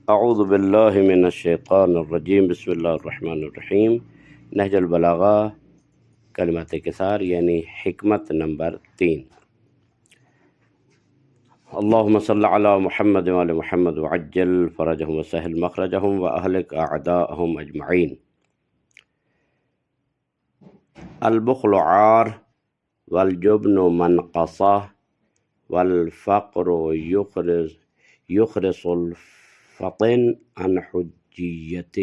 اعوذ باللہ من الشیطان الرجیم، بسم اللہ الرحمن الرحیم۔ نہج البلاغہ کلمات کثار یعنی حکمت نمبر 3۔ اللہم صل علی محمد وعلی محمد وعجل فرجہم وسہل مخرجہم واہلک اعداءہم اجمعین۔ البخل عار والجبن منقصہ والفقر یخرس الفطن عن حجیتہ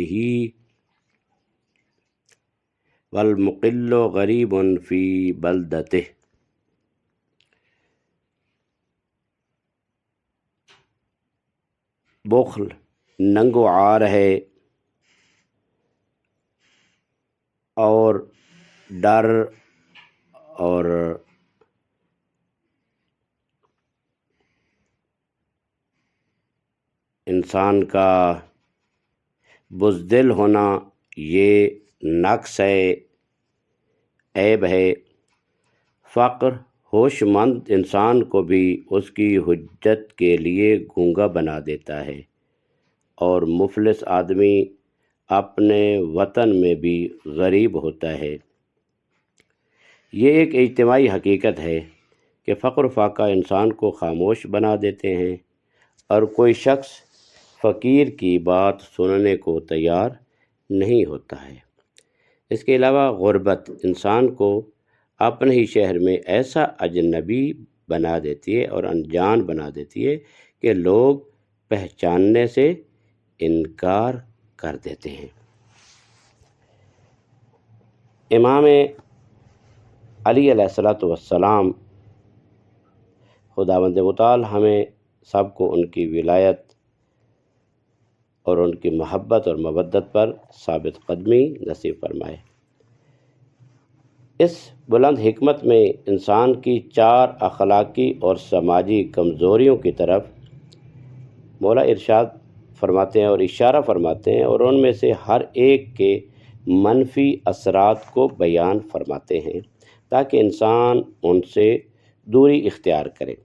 والمقل غریب فی بلدتہ۔ بخل ننگو عار ہے اور ڈر اور انسان کا بزدل ہونا یہ نقص ہے، عیب ہے۔ فقر ہوش مند انسان کو بھی اس کی حجت کے لیے گونگا بنا دیتا ہے، اور مفلس آدمی اپنے وطن میں بھی غریب ہوتا ہے۔ یہ ایک اجتماعی حقیقت ہے کہ فقر و فاقہ انسان کو خاموش بنا دیتے ہیں، اور کوئی شخص فقیر کی بات سننے کو تیار نہیں ہوتا ہے۔ اس کے علاوہ غربت انسان کو اپنے ہی شہر میں ایسا اجنبی بنا دیتی ہے اور انجان بنا دیتی ہے کہ لوگ پہچاننے سے انکار کر دیتے ہیں۔ امام علی علیہ السلام خداوند متعال ہمیں سب کو ان کی ولایت اور ان کی محبت اور مودت پر ثابت قدمی نصیب فرمائے۔ اس بلند حکمت میں انسان کی 4 اخلاقی اور سماجی کمزوریوں کی طرف مولا ارشاد فرماتے ہیں اور اشارہ فرماتے ہیں، اور ان میں سے ہر ایک کے منفی اثرات کو بیان فرماتے ہیں تاکہ انسان ان سے دوری اختیار کرے۔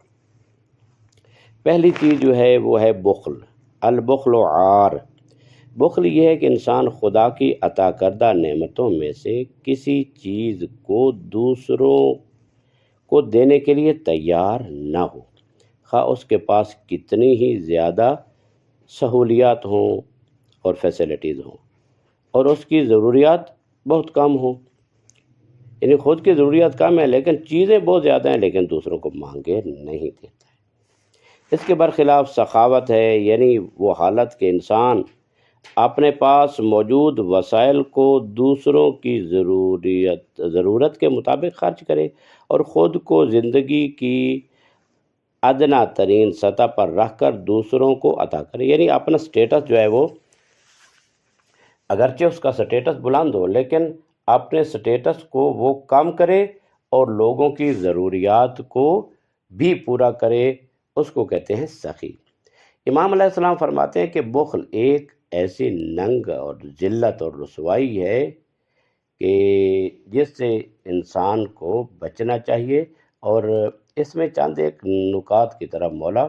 پہلی چیز جو ہے وہ ہے بخل۔ البخل عار۔ بخل یہ ہے کہ انسان خدا کی عطا کردہ نعمتوں میں سے کسی چیز کو دوسروں کو دینے کے لیے تیار نہ ہو، خواہ اس کے پاس کتنی ہی زیادہ سہولیات ہوں اور فیسلٹیز ہوں، اور اس کی ضروریات بہت کم ہوں۔ یعنی خود کی ضروریات کم ہیں لیکن چیزیں بہت زیادہ ہیں، لیکن دوسروں کو مانگے نہیں دیتا ہے۔ اس کے برخلاف سخاوت ہے، یعنی وہ حالت کہ انسان اپنے پاس موجود وسائل کو دوسروں کی ضرورت کے مطابق خرچ کرے اور خود کو زندگی کی ادنا ترین سطح پر رکھ کر دوسروں کو عطا کرے۔ یعنی اپنا سٹیٹس جو ہے وہ اگرچہ اس کا سٹیٹس بلند ہو، لیکن اپنے سٹیٹس کو وہ کم کرے اور لوگوں کی ضروریات کو بھی پورا کرے، اس کو کہتے ہیں سخی۔ امام علیہ السلام فرماتے ہیں کہ بخل ایک ایسی ننگ اور ذلت اور رسوائی ہے کہ جس سے انسان کو بچنا چاہیے، اور اس میں چند ایک نکات کی طرف مولا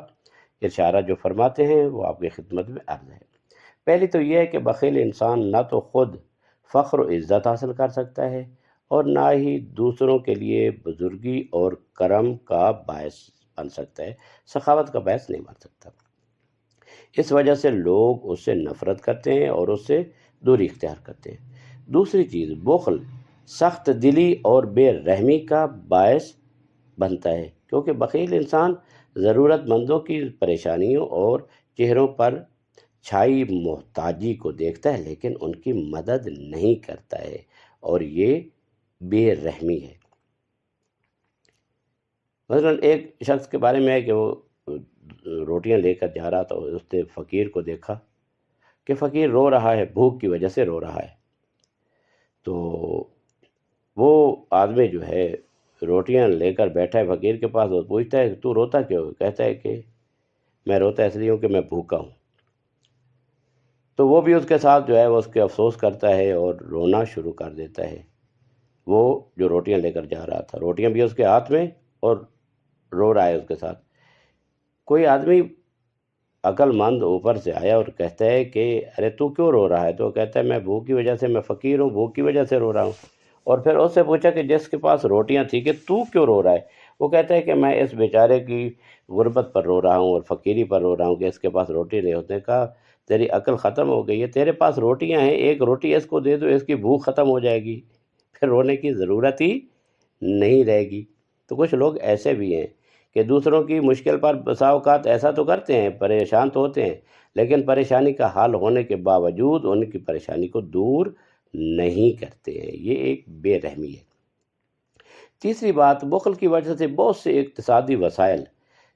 اشارہ جو فرماتے ہیں وہ آپ کی خدمت میں عرض ہے۔ پہلی تو یہ ہے کہ بخیل انسان نہ تو خود فخر و عزت حاصل کر سکتا ہے اور نہ ہی دوسروں کے لیے بزرگی اور کرم کا باعث بن سکتا ہے، سخاوت کا باعث نہیں بن سکتا۔ اس وجہ سے لوگ اس سے نفرت کرتے ہیں اور اس سے دوری اختیار کرتے ہیں۔ دوسری چیز، بخل سخت دلی اور بے رحمی کا باعث بنتا ہے، کیونکہ بخیل انسان ضرورت مندوں کی پریشانیوں اور چہروں پر چھائی محتاجی کو دیکھتا ہے لیکن ان کی مدد نہیں کرتا ہے، اور یہ بے رحمی ہے۔ مثلا ایک شخص کے بارے میں ہے کہ وہ روٹیاں لے کر جا رہا تھا، اس نے فقیر کو دیکھا کہ فقیر رو رہا ہے، بھوک کی وجہ سے رو رہا ہے۔ تو وہ آدمی جو ہے روٹیاں لے کر بیٹھا ہے فقیر کے پاس، اور پوچھتا ہے کہ تو روتا کیوں؟ کہتا ہے کہ میں روتا اس لیے ہوں کہ میں بھوکا ہوں۔ تو وہ بھی اس کے ساتھ جو ہے وہ اس کے افسوس کرتا ہے اور رونا شروع کر دیتا ہے۔ وہ جو روٹیاں لے کر جا رہا تھا، روٹیاں بھی اس کے ہاتھ میں اور رو رہا ہے اس کے ساتھ۔ کوئی آدمی عقل مند اوپر سے آیا اور کہتا ہے کہ ارے تو کیوں رو رہا ہے؟ تو وہ کہتا ہے میں بھوک کی وجہ سے، میں فقیر ہوں، بھوک کی وجہ سے رو رہا ہوں۔ اور پھر اس سے پوچھا کہ جس کے پاس روٹیاں تھیں کہ تو کیوں رو رہا ہے؟ وہ کہتا ہے کہ میں اس بیچارے کی غربت پر رو رہا ہوں اور فقیری پر رو رہا ہوں کہ اس کے پاس روٹی نہیں ہوتے۔ کہا تیری عقل ختم ہو گئی ہے، تیرے پاس روٹیاں ہیں، ایک روٹی اس کو دے دو، اس کی بھوک ختم ہو جائے گی، پھر رونے کی ضرورت ہی نہیں رہے گی۔ تو کچھ لوگ ایسے بھی ہیں کہ دوسروں کی مشکل پر بسا اوقات ایسا تو کرتے ہیں، پریشان تو ہوتے ہیں، لیکن پریشانی کا حل ہونے کے باوجود ان کی پریشانی کو دور نہیں کرتے ہیں۔ یہ ایک بے رحمی ہے۔ تیسری بات، بخل کی وجہ سے بہت سے اقتصادی وسائل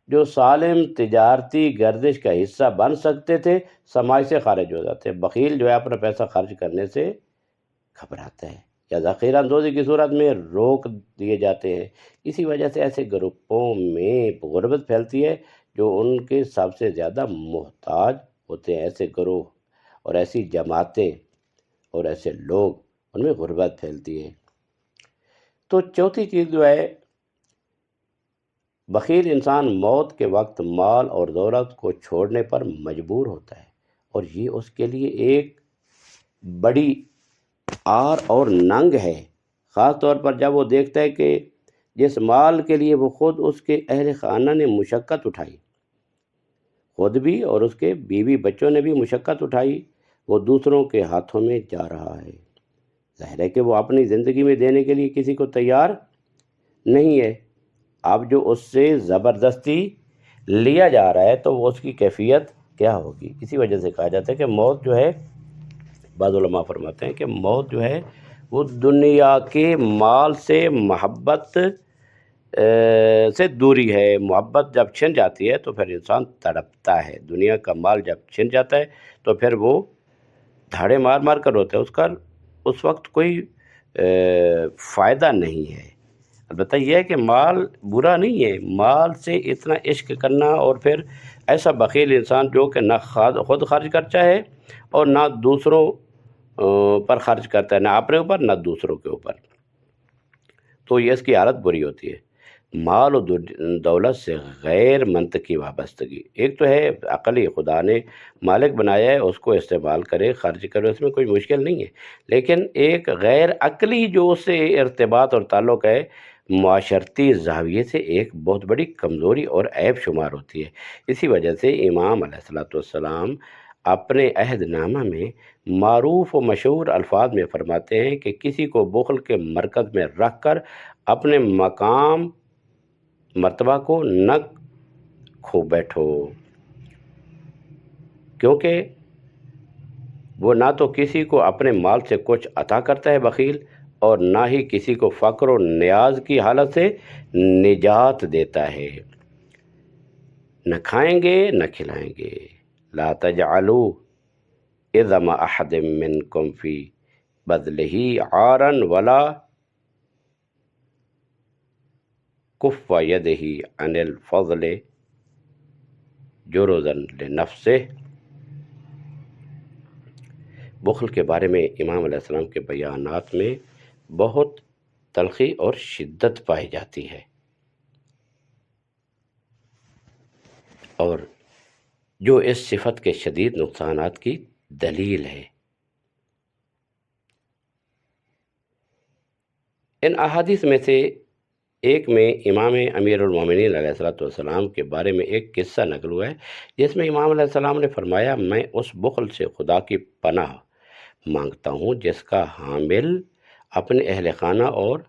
جو سالم تجارتی گردش کا حصہ بن سکتے تھے سماج سے خارج ہو جاتے ہیں۔ بخیل جو ہے اپنا پیسہ خرچ کرنے سے گھبراتا ہے یا ذخیرہ اندوزی کی صورت میں روک دیے جاتے ہیں۔ اسی وجہ سے ایسے گروپوں میں غربت پھیلتی ہے جو ان کے سب سے زیادہ محتاج ہوتے ہیں۔ ایسے گروہ اور ایسی جماعتیں اور ایسے لوگ، ان میں غربت پھیلتی ہے۔ تو چوتھی چیز جو ہے، بخیل انسان موت کے وقت مال اور دولت کو چھوڑنے پر مجبور ہوتا ہے، اور یہ اس کے لیے ایک بڑی آر اور ننگ ہے، خاص طور پر جب وہ دیکھتا ہے کہ جس مال کے لیے وہ خود اس کے اہل خانہ نے مشقت اٹھائی، خود بھی اور اس کے بیوی بچوں نے بھی مشقت اٹھائی، وہ دوسروں کے ہاتھوں میں جا رہا ہے۔ ظاہر ہے کہ وہ اپنی زندگی میں دینے کے لیے کسی کو تیار نہیں ہے۔ اب جو اس سے زبردستی لیا جا رہا ہے تو وہ اس کی کیفیت کیا ہوگی؟ اسی وجہ سے کہا جاتا ہے کہ موت جو ہے، بعض علماء فرماتے ہیں کہ موت جو ہے وہ دنیا کے مال سے محبت سے دوری ہے۔ محبت جب چھن جاتی ہے تو پھر انسان تڑپتا ہے۔ دنیا کا مال جب چھن جاتا ہے تو پھر وہ دھاڑے مار مار کر روتا ہے، اس کا اس وقت کوئی فائدہ نہیں ہے۔ البتہ یہ ہے کہ مال برا نہیں ہے، مال سے اتنا عشق کرنا، اور پھر ایسا بخیل انسان جو کہ نہ خود خرچ کرتا ہے اور نہ دوسروں پر خرچ کرتا ہے، نہ اپنے اوپر نہ دوسروں کے اوپر، تو یہ اس کی حالت بری ہوتی ہے۔ مال و دولت سے غیر منطقی وابستگی، ایک تو ہے عقلی، خدا نے مالک بنایا ہے، اس کو استعمال کرے، خرچ کرے، اس میں کوئی مشکل نہیں ہے، لیکن ایک غیر عقلی جو اس سے ارتباط اور تعلق ہے، معاشرتی زاویے سے ایک بہت بڑی کمزوری اور عیب شمار ہوتی ہے۔ اسی وجہ سے امام علیہ السلام اپنے عہد نامہ میں معروف و مشہور الفاظ میں فرماتے ہیں کہ کسی کو بخل کے مرکز میں رکھ کر اپنے مقام مرتبہ کو نہ کھو بیٹھو، کیونکہ وہ نہ تو کسی کو اپنے مال سے کچھ عطا کرتا ہے بخیل، اور نہ ہی کسی کو فقر و نیاز کی حالت سے نجات دیتا ہے۔ نہ کھائیں گے نہ کھلائیں گے، لا تجعلوا اذم احد منکم فی بدلہ عارا ولا کف یدہ عن الفضل جرذا لنفسہ۔ بخل کے بارے میں امام علیہ السلام کے بیانات میں بہت تلخی اور شدت پائی جاتی ہے، اور جو اس صفت کے شدید نقصانات کی دلیل ہے۔ ان احادیث میں سے ایک میں امام امیر المومنین علیہ السلام کے بارے میں ایک قصہ نقل ہوا ہے، جس میں امام علیہ السلام نے فرمایا، میں اس بخل سے خدا کی پناہ مانگتا ہوں جس کا حامل اپنے اہل خانہ اور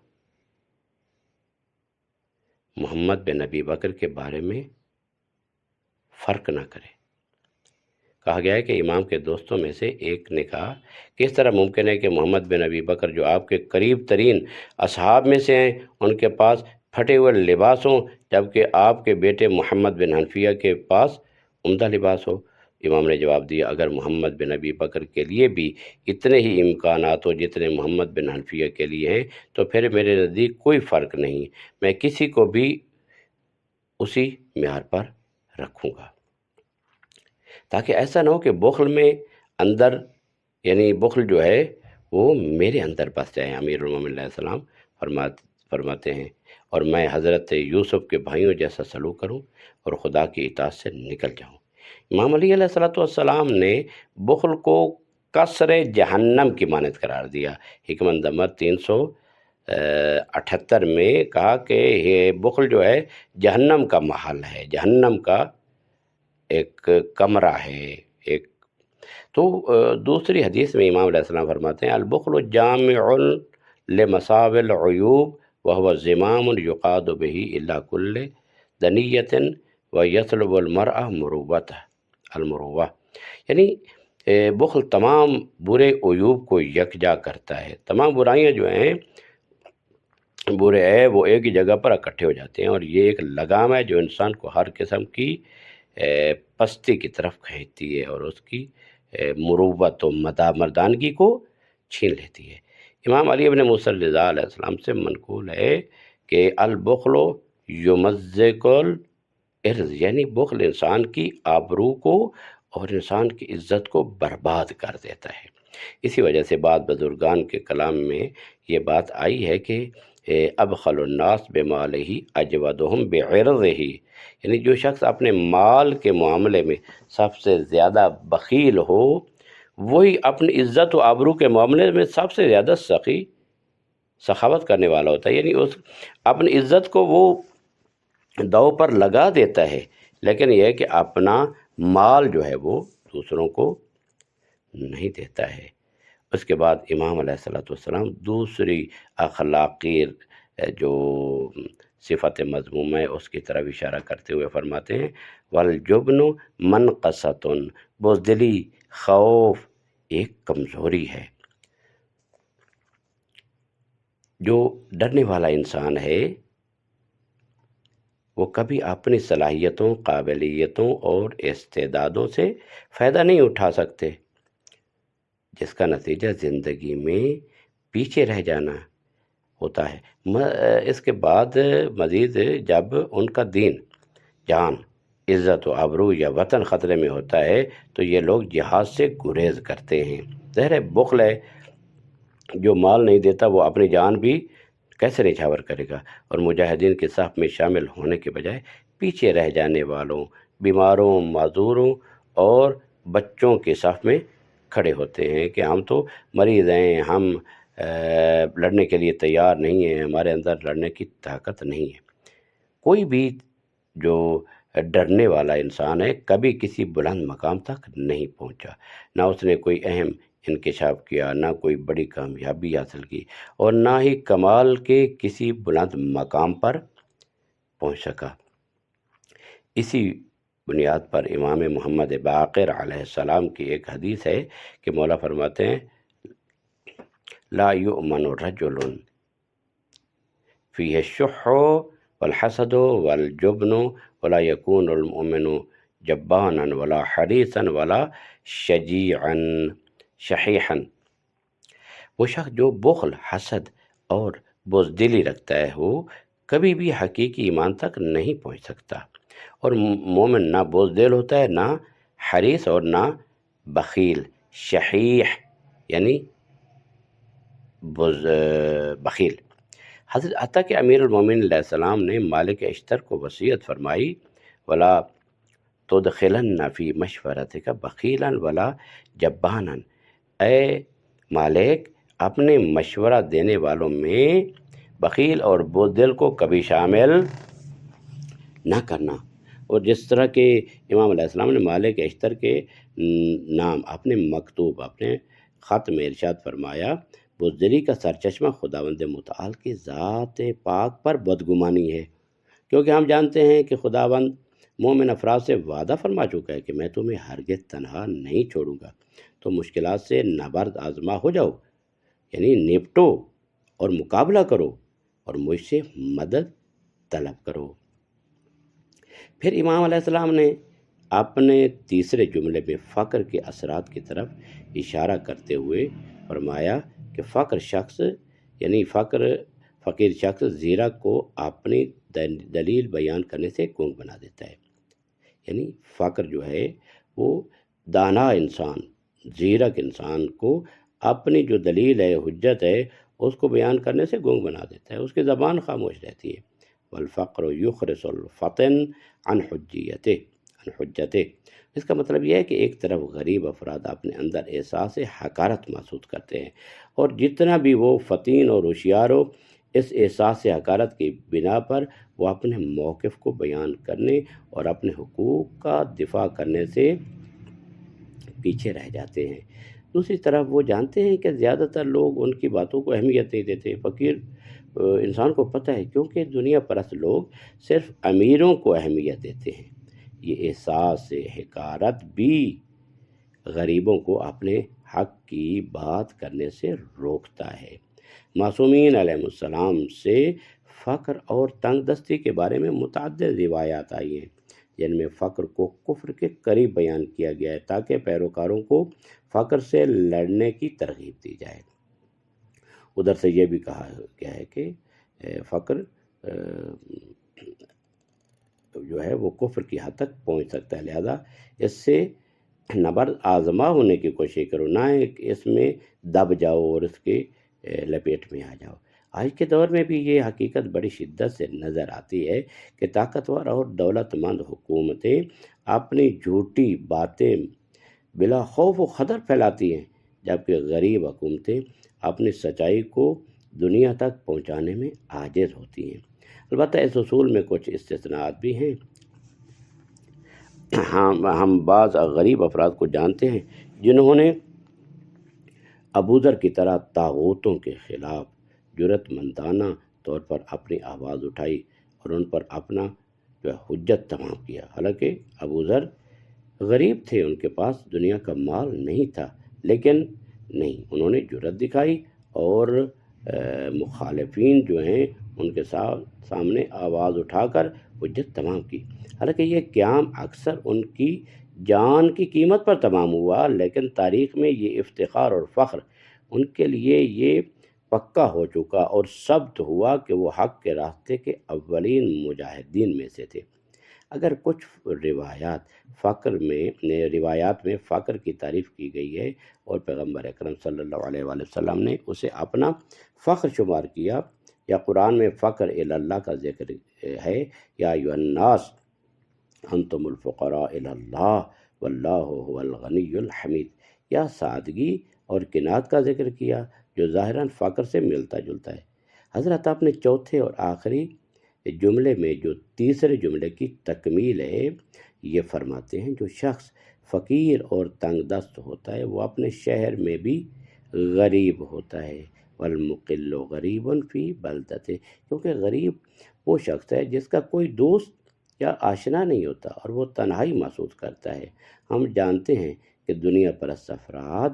محمد بن ابی بکر کے بارے میں فرق نہ کرے۔ کہا گیا ہے کہ امام کے دوستوں میں سے ایک نے کہا، کس طرح ممکن ہے کہ محمد بن ابی بکر جو آپ کے قریب ترین اصحاب میں سے ہیں، ان کے پاس پھٹے ہوئے لباس ہوں، جبکہ آپ کے بیٹے محمد بن حنفیہ کے پاس عمدہ لباس ہو؟ امام نے جواب دیا، اگر محمد بن ابی بکر کے لیے بھی اتنے ہی امکانات ہو جتنے محمد بن حنفیہ کے لیے ہیں، تو پھر میرے نزدیک کوئی فرق نہیں، میں کسی کو بھی اسی معیار پر رکھوں گا، تاکہ ایسا نہ ہو کہ بخل میں اندر، یعنی بخل جو ہے وہ میرے اندر بس جائے۔ امیر المومنین علیہ السلام فرماتے ہیں، اور میں حضرت یوسف کے بھائیوں جیسا سلوک کروں اور خدا کی اطاعت سے نکل جاؤں۔ امام علی علیہ الصلوۃ والسلام نے بخل کو قصر جہنم کی مانند قرار دیا۔ حکمت نمبر 378 میں کہا کہ یہ بخل جو ہے جہنم کا محل ہے، جہنم کا ایک کمرہ ہے ایک۔ تو دوسری حدیث میں امام علیہ السلام فرماتے ہیں البخل جامع لمصاب العیوب وهو زمام یقاد به الا کل دنیت ویطلب المرء المروہ، یعنی بخل تمام برے عیوب کو یکجا کرتا ہے۔ تمام برائیاں جو ہیں برے عیب وہ ایک ہی جگہ پر اکٹھے ہو جاتے ہیں، اور یہ ایک لگام ہے جو انسان کو ہر قسم کی پستی کی طرف کھینچتی ہے اور اس کی مروت و مردانگی کو چھین لیتی ہے۔ امام علی ابن موسیٰ رضا علیہ السلام سے منقول ہے کہ البخل یمزق الارض، یعنی بخل انسان کی آبرو کو اور انسان کی عزت کو برباد کر دیتا ہے۔ اسی وجہ سے بعض بزرگان کے کلام میں یہ بات آئی ہے کہ ابخل الناس بمالہ اجودہم بعرضہ، یعنی جو شخص اپنے مال کے معاملے میں سب سے زیادہ بخیل ہو وہی اپنی عزت و آبرو کے معاملے میں سب سے زیادہ سخاوت کرنے والا ہوتا ہے، یعنی اس اپنی عزت کو وہ داؤ پر لگا دیتا ہے، لیکن یہ ہے کہ اپنا مال جو ہے وہ دوسروں کو نہیں دیتا ہے۔ اس کے بعد امام علیہ الصلوۃ والسلام دوسری اخلاقی جو صفت مذموم ہے اس کی طرف اشارہ کرتے ہوئے فرماتے ہیں والجبن منقصۃ، بزدلی خوف ایک کمزوری ہے۔ جو ڈرنے والا انسان ہے وہ کبھی اپنی صلاحیتوں، قابلیتوں اور استعدادوں سے فائدہ نہیں اٹھا سکتے، جس کا نتیجہ زندگی میں پیچھے رہ جانا ہوتا ہے۔ اس کے بعد مزید جب ان کا دین، جان، عزت و آبرو یا وطن خطرے میں ہوتا ہے تو یہ لوگ جہاد سے گریز کرتے ہیں۔ ظاہر بخل ہے، جو مال نہیں دیتا وہ اپنی جان بھی کیسے نچھاور کرے گا، اور مجاہدین کے صف میں شامل ہونے کے بجائے پیچھے رہ جانے والوں، بیماروں، معذوروں اور بچوں کے صف میں کھڑے ہوتے ہیں کہ ہم تو مریض ہیں، ہم لڑنے کے لیے تیار نہیں ہیں، ہمارے اندر لڑنے کی طاقت نہیں ہے۔ کوئی بھی جو ڈرنے والا انسان ہے کبھی کسی بلند مقام تک نہیں پہنچا، نہ اس نے کوئی اہم انکشاف کیا، نہ کوئی بڑی کامیابی حاصل کی، اور نہ ہی کمال کے کسی بلند مقام پر پہنچ سکا۔ اسی بنیاد پر امام محمد باقر علیہ السلام کی ایک حدیث ہے کہ مولا فرماتے ہیں لا یؤمن رجل فیہ الشح والحسد والجبن ولا یکون المؤمن جبانا ولا حریصا ولا شحیحا، وہ شخص جو بخل، حسد اور بزدلی رکھتا ہے وہ کبھی بھی حقیقی ایمان تک نہیں پہنچ سکتا، اور مومن نہ بزدل ہوتا ہے، نہ حریص اور نہ بخیل۔ شحیح یعنی بخیل۔ حتیٰ کہ امیر المومنین علیہ السلام نے مالک اشتر کو وصیت فرمائی ولا تدخلن فی مشورتک بخیلا ولا جبانا، اے مالک اپنے مشورہ دینے والوں میں بخیل اور بزدل کو کبھی شامل نہ کرنا۔ اور جس طرح کہ امام علیہ السلام نے مالک اشتر کے نام اپنے مکتوب، اپنے خط میں ارشاد فرمایا بزدلی کا سرچشمہ خداوند متعال کی ذات پاک پر بدگمانی ہے، کیونکہ ہم جانتے ہیں کہ خداوند مومن افراد سے وعدہ فرما چکا ہے کہ میں تمہیں ہرگز تنہا نہیں چھوڑوں گا، تو مشکلات سے نبرد آزما ہو جاؤ، یعنی نپٹو اور مقابلہ کرو اور مجھ سے مدد طلب کرو۔ پھر امام علیہ السلام نے اپنے تیسرے جملے میں فقر کے اثرات کی طرف اشارہ کرتے ہوئے فرمایا کہ فقیر شخص زیرہ کو اپنی دلیل بیان کرنے سے گنگ بنا دیتا ہے، یعنی فقر جو ہے وہ دانا انسان، زیرک انسان کو اپنی جو دلیل ہے، حجت ہے، اس کو بیان کرنے سے گنگ بنا دیتا ہے، اس کی زبان خاموش رہتی ہے۔ والفقر یخرس الفطن عن حجیتہ، عن حجته۔ اس کا مطلب یہ ہے کہ ایک طرف غریب افراد اپنے اندر احساس حقارت محسوس کرتے ہیں، اور جتنا بھی وہ فطین اور ہوشیار ہو، اس احساس حقارت کی بنا پر وہ اپنے موقف کو بیان کرنے اور اپنے حقوق کا دفاع کرنے سے پیچھے رہ جاتے ہیں۔ دوسری طرف وہ جانتے ہیں کہ زیادہ تر لوگ ان کی باتوں کو اہمیت نہیں دیتے۔ فقیر انسان کو پتہ ہے کیونکہ دنیا پرست لوگ صرف امیروں کو اہمیت دیتے ہیں۔ یہ احساس حقارت بھی غریبوں کو اپنے حق کی بات کرنے سے روکتا ہے۔ معصومین علیہ السلام سے فقر اور تنگ دستی کے بارے میں متعدد روایات آئی ہیں، جن میں فقر کو کفر کے قریب بیان کیا گیا ہے تاکہ پیروکاروں کو فقر سے لڑنے کی ترغیب دی جائے۔ ادھر سے یہ بھی کہا گیا ہے کہ فقر جو ہے وہ کفر کی حد تک پہنچ سکتا ہے، لہذا اس سے نبرد آزما ہونے کی کوشش کرو، نہ اس میں دب جاؤ اور اس کے لپیٹ میں آ جاؤ۔ آج کے دور میں بھی یہ حقیقت بڑی شدت سے نظر آتی ہے کہ طاقتور اور دولت مند حکومتیں اپنی جھوٹی باتیں بلا خوف و خطر پھیلاتی ہیں، جبکہ غریب حکومتیں اپنی سچائی کو دنیا تک پہنچانے میں عاجز ہوتی ہیں۔ البتہ اس اصول میں کچھ استثناءات بھی ہیں۔ ہم بعض غریب افراد کو جانتے ہیں جنہوں نے ابوذر کی طرح طاغوتوں کے خلاف جرأت مندانہ طور پر اپنی آواز اٹھائی اور ان پر اپنا حجت تمام کیا۔ حالانکہ ابوذر غریب تھے، ان کے پاس دنیا کا مال نہیں تھا، لیکن نہیں، انہوں نے جرأت دکھائی اور مخالفین جو ہیں ان کے سامنے آواز اٹھا کر حجت تمام کی۔ حالانکہ یہ قیام اکثر ان کی جان کی قیمت پر تمام ہوا، لیکن تاریخ میں یہ افتخار اور فخر ان کے لیے یہ پکا ہو چکا اور ثبت ہوا کہ وہ حق کے راستے کے اولین مجاہدین میں سے تھے۔ اگر کچھ روایات میں فقر کی تعریف کی گئی ہے اور پیغمبر اکرم صلی اللہ علیہ وآلہ وسلم نے اسے اپنا فخر شمار کیا، یا قرآن میں فقر الی اللہ کا ذکر ہے، یا ایھا الناس انتم الفقراء الی اللہ واللہ هو الغنی الحمید، یا سادگی اور کنات کا ذکر کیا جو ظاہراً فقر سے ملتا جلتا ہے۔ حضرت اپنے چوتھے اور آخری جملے میں جو تیسرے جملے کی تکمیل ہے، یہ فرماتے ہیں جو شخص فقیر اور تنگ دست ہوتا ہے وہ اپنے شہر میں بھی غریب ہوتا ہے، والمقل غریب فی بلدته، کیونکہ غریب وہ شخص ہے جس کا کوئی دوست یا آشنا نہیں ہوتا اور وہ تنہائی محسوس کرتا ہے۔ ہم جانتے ہیں کہ دنیا پرست افراد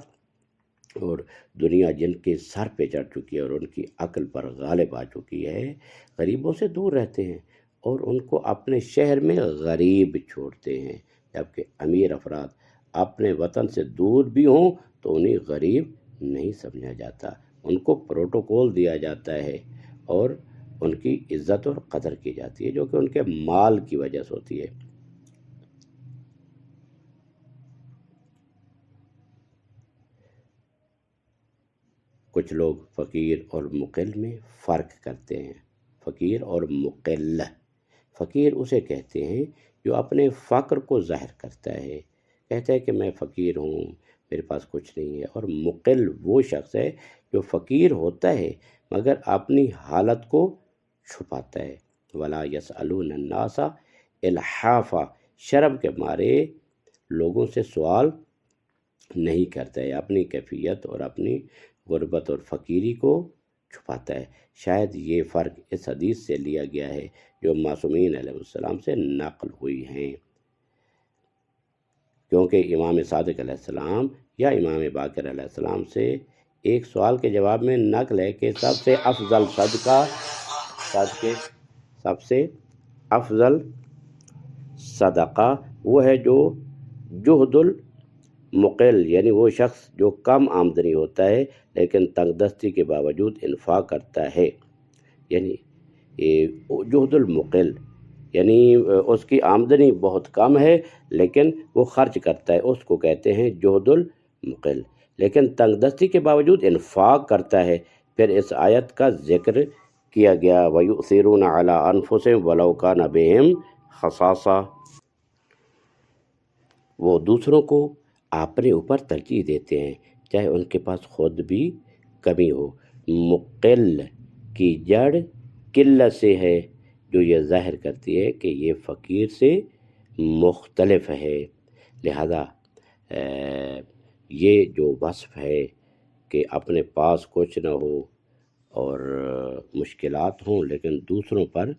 اور دنیا جن کے سر پہ چڑھ چکی ہے اور ان کی عقل پر غالب آ چکی ہے، غریبوں سے دور رہتے ہیں اور ان کو اپنے شہر میں غریب چھوڑتے ہیں، جبکہ امیر افراد اپنے وطن سے دور بھی ہوں تو انہیں غریب نہیں سمجھا جاتا، ان کو پروٹوکول دیا جاتا ہے اور ان کی عزت اور قدر کی جاتی ہے، جو کہ ان کے مال کی وجہ سے ہوتی ہے۔ کچھ لوگ فقیر اور مقل میں فرق کرتے ہیں۔ فقیر اور مقل، فقیر اسے کہتے ہیں جو اپنے فقر کو ظاہر کرتا ہے، کہتا ہے کہ میں فقیر ہوں، میرے پاس کچھ نہیں ہے، اور مقل وہ شخص ہے جو فقیر ہوتا ہے مگر اپنی حالت کو چھپاتا ہے۔ ولا یسألون الناس الحافا، شرم کے مارے لوگوں سے سوال نہیں کرتا ہے، اپنی کیفیت اور اپنی غربت اور فقیری کو چھپاتا ہے۔ شاید یہ فرق اس حدیث سے لیا گیا ہے جو معصومین علیہ السلام سے نقل ہوئی ہیں، کیونکہ امام صادق علیہ السلام یا امام باقر علیہ السلام سے ایک سوال کے جواب میں نقل ہے کہ سب سے افضل صدقہ وہ ہے جو جہد المقل، یعنی وہ شخص جو کم آمدنی ہوتا ہے لیکن تنگ دستی کے باوجود انفاق کرتا ہے، یعنی جہد المقل یعنی اس کی آمدنی بہت کم ہے لیکن وہ خرچ کرتا ہے، اس کو کہتے ہیں جہد المقل، لیکن تنگ دستی کے باوجود انفاق کرتا ہے۔ پھر اس آیت کا ذکر کیا گیا وَيُؤْثِرُونَ عَلَىٰ أَنفُسِهِمْ وَلَوْ كَانَ بِهِمْ خَصَاصَةٌ، وہ دوسروں کو اپنے اوپر ترجیح دیتے ہیں چاہے ان کے پاس خود بھی کمی ہو۔ مقل کی جڑ قلت سے ہے جو یہ ظاہر کرتی ہے کہ یہ فقیر سے مختلف ہے۔ لہذا یہ جو وصف ہے کہ اپنے پاس کچھ نہ ہو اور مشکلات ہوں لیکن دوسروں پر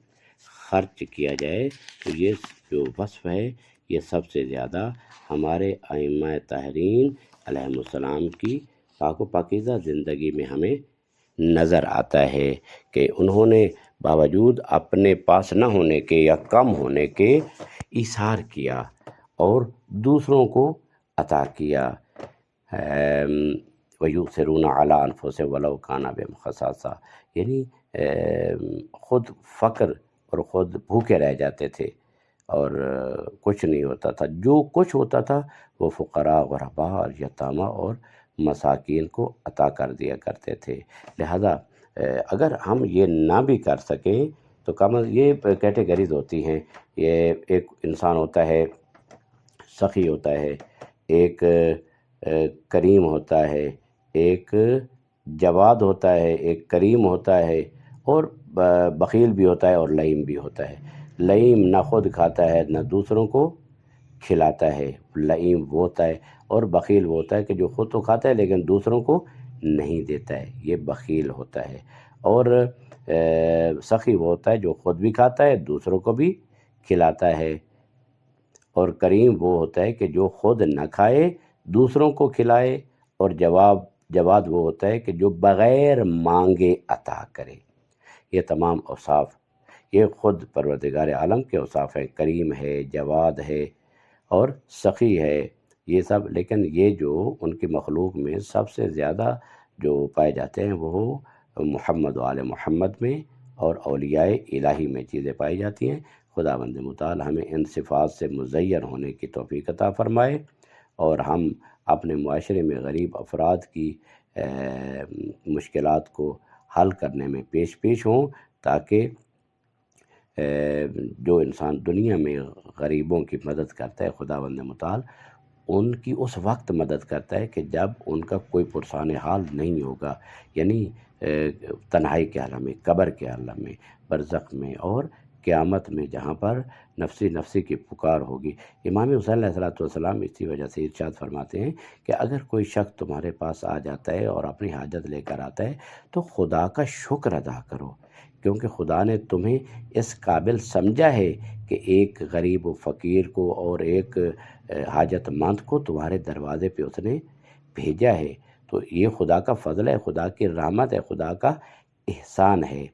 خرچ کیا جائے، تو یہ جو وصف ہے یہ سب سے زیادہ ہمارے ائمہ طاہرین علیہم السلام کی پاک و پاکیزہ زندگی میں ہمیں نظر آتا ہے کہ انہوں نے باوجود اپنے پاس نہ ہونے کے یا کم ہونے کے ایثار کیا اور دوسروں کو عطا کیا۔ وَيُؤْثِرُونَ عَلَىٰ أَنفُسِهِمْ وَلَوْ كَانَ بِهِمْ خَصَاصَةٌ، یعنی خود فقر اور خود بھوکے رہ جاتے تھے اور کچھ نہیں ہوتا تھا، جو کچھ ہوتا تھا وہ فقراء غرباء اور یتامہ اور مساکین کو عطا کر دیا کرتے تھے۔ لہذا اگر ہم یہ نہ بھی کر سکیں تو کم از یہ کیٹیگریز ہوتی ہیں، یہ ایک انسان ہوتا ہے سخی ہوتا ہے، ایک کریم ہوتا ہے، ایک جواد ہوتا ہے، ایک کریم ہوتا ہے اور بخیل بھی ہوتا ہے اور لئیم بھی ہوتا ہے۔ لئیم نہ خود کھاتا ہے نہ دوسروں کو کھلاتا ہے، لئیم وہ ہوتا ہے، اور بخیل وہ ہوتا ہے کہ جو خود تو کھاتا ہے لیکن دوسروں کو نہیں دیتا ہے، یہ بخیل ہوتا ہے۔ اور سخی وہ ہوتا ہے جو خود بھی کھاتا ہے دوسروں کو بھی کھلاتا ہے، اور کریم وہ ہوتا ہے کہ جو خود نہ کھائے دوسروں کو کھلائے، اور جواد وہ ہوتا ہے کہ جو بغیر مانگے عطا کرے۔ یہ تمام اوصاف یہ خود پروردگار عالم کے اوصاف ہیں، کریم ہے، جواد ہے اور سخی ہے، یہ سب۔ لیکن یہ جو ان کی مخلوق میں سب سے زیادہ جو پائے جاتے ہیں وہ محمد و آل محمد میں اور اولیاء الہی میں چیزیں پائی جاتی ہیں۔ خداوند متعال ہمیں ان صفات سے مزین ہونے کی توفیق عطا فرمائے، اور ہم اپنے معاشرے میں غریب افراد کی مشکلات کو حل کرنے میں پیش ہوں، تاکہ جو انسان دنیا میں غریبوں کی مدد کرتا ہے خداوند متعال ان کی اس وقت مدد کرتا ہے کہ جب ان کا کوئی پرسان حال نہیں ہوگا، یعنی تنہائی کے عالم میں، قبر کے عالم میں، برزخ میں اور قیامت میں جہاں پر نفسی کی پکار ہوگی۔ امام حسین علیہ السلام اسی وجہ سے ارشاد فرماتے ہیں کہ اگر کوئی شخص تمہارے پاس آ جاتا ہے اور اپنی حاجت لے کر آتا ہے تو خدا کا شکر ادا کرو، کیونکہ خدا نے تمہیں اس قابل سمجھا ہے کہ ایک غریب و فقیر کو اور ایک حاجت مند کو تمہارے دروازے پہ اس نے بھیجا ہے۔ تو یہ خدا کا فضل ہے، خدا کی رحمت ہے، خدا کا احسان ہے۔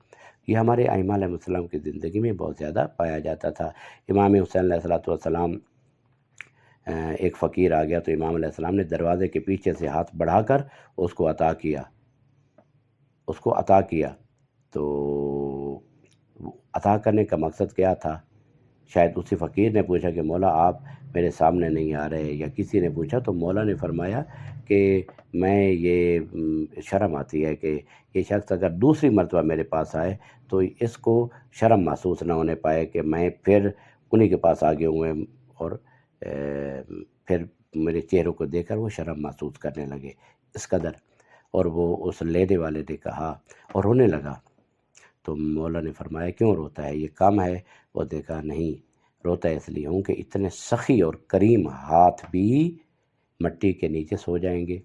یہ ہمارے ائمہ علیہ السلام کی زندگی میں بہت زیادہ پایا جاتا تھا۔ امام حسین علیہ السلام ایک فقیر آ گیا تو امام علیہ السلام نے دروازے کے پیچھے سے ہاتھ بڑھا کر اس کو عطا کیا۔ تو عطا کرنے کا مقصد کیا تھا؟ شاید اسی فقیر نے پوچھا کہ مولا آپ میرے سامنے نہیں آ رہے، یا کسی نے پوچھا تو مولا نے فرمایا کہ میں یہ شرم آتی ہے کہ یہ شخص اگر دوسری مرتبہ میرے پاس آئے تو اس کو شرم محسوس نہ ہونے پائے کہ میں پھر انہی کے پاس آگے ہوئے، اور پھر میرے چہروں کو دیکھ کر وہ شرم محسوس کرنے لگے اس قدر۔ اور وہ اس لینے والے نے کہا اور رونے لگا، تو مولا نے فرمایا کیوں روتا ہے، یہ کم ہے؟ وہ دیکھا نہیں، روتا اس لیے ہوں کہ اتنے سخی اور کریم ہاتھ بھی مٹی کے نیچے سو جائیں گے۔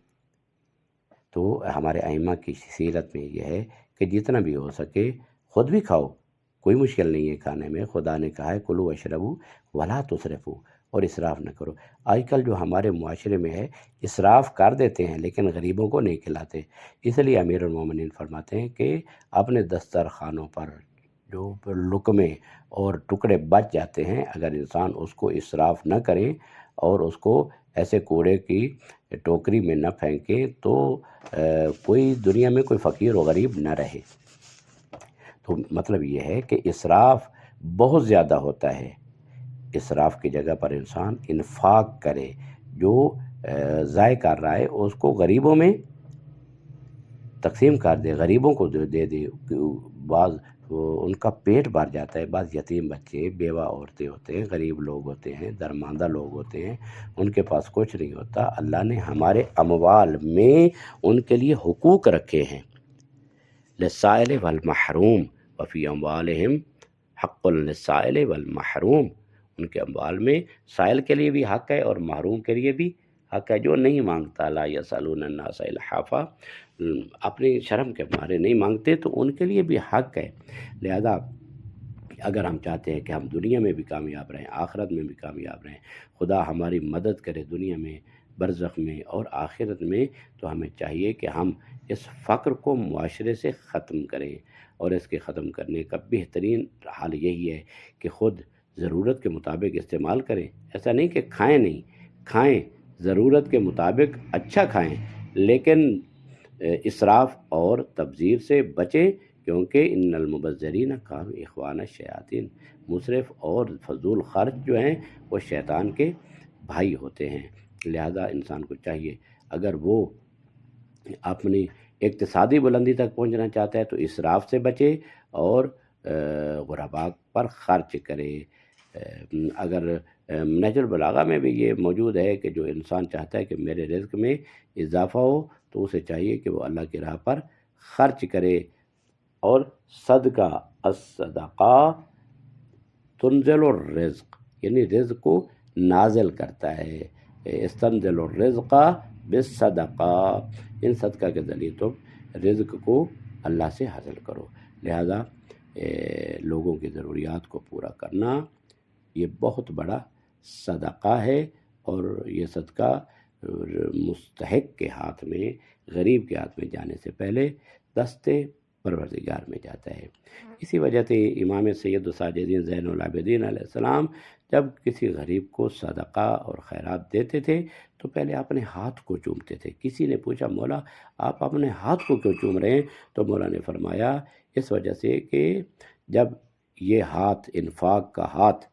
تو ہمارے ائمہ کی سیرت میں یہ ہے کہ جتنا بھی ہو سکے خود بھی کھاؤ، کوئی مشکل نہیں ہے کھانے میں۔ خدا نے کہا ہے کلوا واشربوا ولا تسرفوا، اور اسراف نہ کرو۔ آج کل جو ہمارے معاشرے میں ہے اسراف کر دیتے ہیں لیکن غریبوں کو نہیں کھلاتے، اس لیے امیر المومنین فرماتے ہیں کہ اپنے دسترخوانوں پر جو لقمے اور ٹکڑے بچ جاتے ہیں اگر انسان اس کو اسراف نہ کریں اور اس کو ایسے کوڑے کی ٹوکری میں نہ پھینکیں تو کوئی دنیا میں کوئی فقیر و غریب نہ رہے۔ تو مطلب یہ ہے کہ اسراف بہت زیادہ ہوتا ہے، اسراف کی جگہ پر انسان انفاق کرے، جو ضائع کر رہا ہے اس کو غریبوں میں تقسیم کر دے، غریبوں کو دے دے۔ بعض وہ ان کا پیٹ بھر جاتا ہے۔ بعض یتیم بچے، بیوہ عورتیں ہوتے ہیں، غریب لوگ ہوتے ہیں، درماندہ لوگ ہوتے ہیں، ان کے پاس کچھ نہیں ہوتا۔ اللہ نے ہمارے اموال میں ان کے لیے حقوق رکھے ہیں، للسائل والمحروم وفی اموالہم حق للسائل والمحروم، ان کے اموال میں سائل کے لیے بھی حق ہے اور محروم کے لیے بھی حق ہے۔ جو نہیں مانگتا، لا یسألون الناس الحافا، اپنی شرم کے مارے نہیں مانگتے، تو ان کے لیے بھی حق ہے۔ لہذا اگر ہم چاہتے ہیں کہ ہم دنیا میں بھی کامیاب رہیں، آخرت میں بھی کامیاب رہیں، خدا ہماری مدد کرے دنیا میں، برزخ میں اور آخرت میں، تو ہمیں چاہیے کہ ہم اس فقر کو معاشرے سے ختم کریں، اور اس کے ختم کرنے کا بہترین حال یہی ہے کہ خود ضرورت کے مطابق استعمال کریں۔ ایسا نہیں کہ کھائیں نہیں، کھائیں ضرورت کے مطابق، اچھا کھائیں، لیکن اسراف اور تبذیر سے بچیں، کیونکہ ان المبذرین کانوا اخوان الشیاطین، مصرف اور فضول خرچ جو ہیں وہ شیطان کے بھائی ہوتے ہیں۔ لہذا انسان کو چاہیے اگر وہ اپنی اقتصادی بلندی تک پہنچنا چاہتا ہے تو اسراف سے بچے اور غرباء پر خرچ کرے۔ اگر نہج البلاغہ میں بھی یہ موجود ہے کہ جو انسان چاہتا ہے کہ میرے رزق میں اضافہ ہو تو اسے چاہیے کہ وہ اللہ کی راہ پر خرچ کرے، اور صدقہ، الصدقہ تنزل الرزق، یعنی رزق کو نازل کرتا ہے۔ استنزل الرزق بالصدقہ، ان صدقہ کے ذریعے تم رزق کو اللہ سے حاصل کرو۔ لہذا لوگوں کی ضروریات کو پورا کرنا یہ بہت بڑا صدقہ ہے، اور یہ صدقہ مستحق کے ہاتھ میں، غریب کے ہاتھ میں جانے سے پہلے دستے پروردگار میں جاتا ہے۔ اسی وجہ سے امام سید الساجدین زین العابدین علیہ السلام جب کسی غریب کو صدقہ اور خیرات دیتے تھے تو پہلے اپنے ہاتھ کو چومتے تھے۔ کسی نے پوچھا مولا آپ اپنے ہاتھ کو کیوں چوم رہے ہیں؟ تو مولا نے فرمایا اس وجہ سے کہ جب یہ ہاتھ، انفاق کا ہاتھ،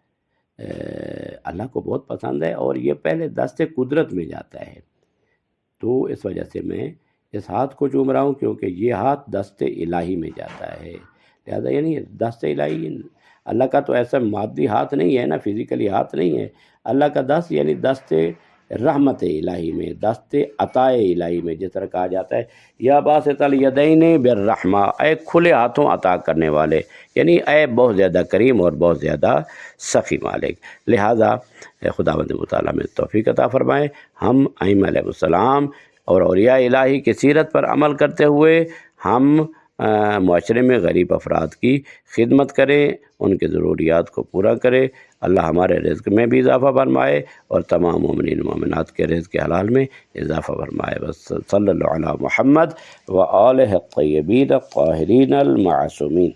اللہ کو بہت پسند ہے اور یہ پہلے دست قدرت میں جاتا ہے، تو اس وجہ سے میں اس ہاتھ کو چوم رہا ہوں، کیونکہ یہ ہاتھ دست الہی میں جاتا ہے۔ لہذا یعنی دست الہی اللہ کا تو ایسا مادی ہاتھ نہیں ہے نا، فزیکلی ہاتھ نہیں ہے، اللہ کا دست یعنی دست رحمت الہی میں، دست عطائے الہی میں، جس طرح کہا جاتا ہے یا باسط الیدین بالرحمہ، اے کھلے ہاتھوں عطا کرنے والے، یعنی اے بہت زیادہ کریم اور بہت زیادہ سخی مالک۔ لہذا خداوند متعالی میں توفیق عطا فرمائے، ہم ائمہ علیہ السلام اور اولیاء الہی کی سیرت پر عمل کرتے ہوئے ہم معاشرے میں غریب افراد کی خدمت کریں، ان کے ضروریات کو پورا کریں۔ اللہ ہمارے رزق میں بھی اضافہ فرمائے اور تمام مومنین مومنات کے رزق حلال میں اضافہ فرمائے۔ بس صلی اللہ علی محمد و آلہ الطیبین الطاہرین المعصومین۔